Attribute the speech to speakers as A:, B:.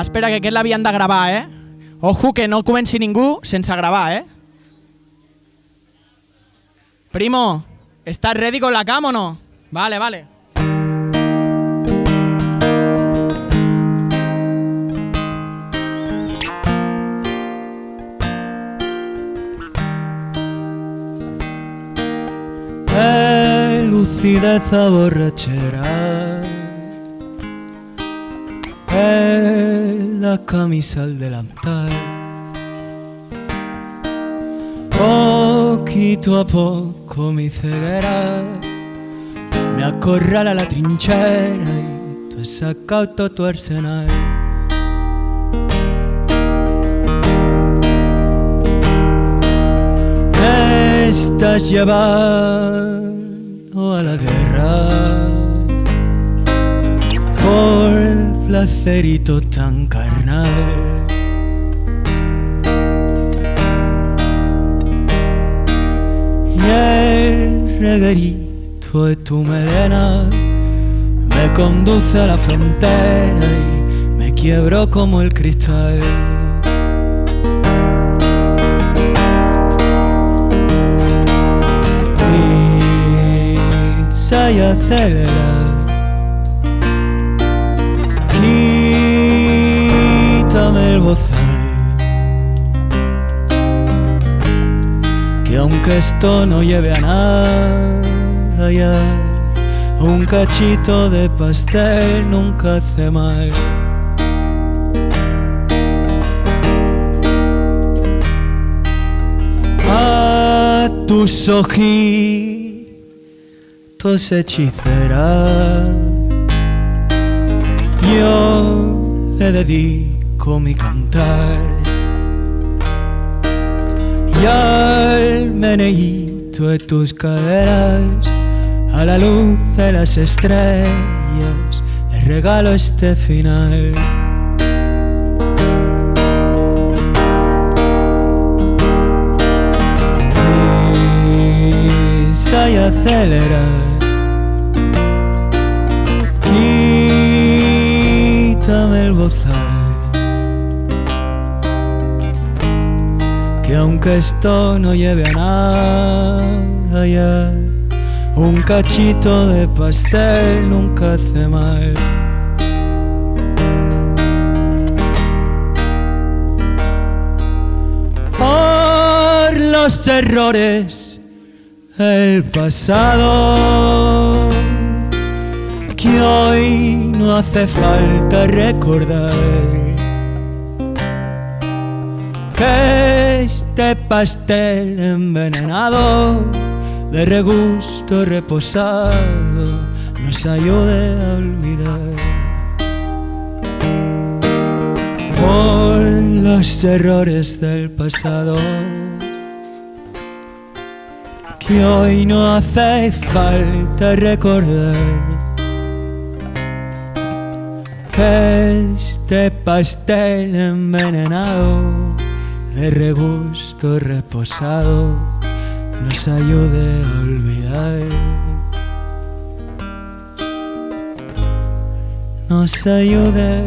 A: Espera, que aquest l'havien de gravar, eh? Ojo, que no comenci ningú sense gravar, eh? Primo, ¿estás ready con la cam o no? Vale, vale.
B: Lucidez a borrachera, la camisa al delantal, poquito a poco mi ceguera me acorrala la trinchera y tú has sacado todo tu arsenal. Me estás llevando a la guerra por placerito tan carnal. Y el reguerito de tu melena me conduce a la frontera y me quiebro como el cristal. Pisa y acelera, quítame el bozal, que aunque esto no lleve a nada ya, un cachito de pastel nunca hace mal. A tus ojitos hechicera yo le dedico mi cantar, y al meneíto de tus caderas, a la luz de las estrellas, le regalo este final. Pisa y acelera, quítame el bozal, que aunque esto no lleve a nada ya, un cachito de pastel nunca hace mal. Por los errores del pasado que hoy no hace falta recordar, que este pastel envenenado de regusto reposado nos ayude a olvidar. Por los errores del pasado que hoy no hace falta recordar, que este pastel envenenado de regusto reposado nos ayude a olvidar, nos ayude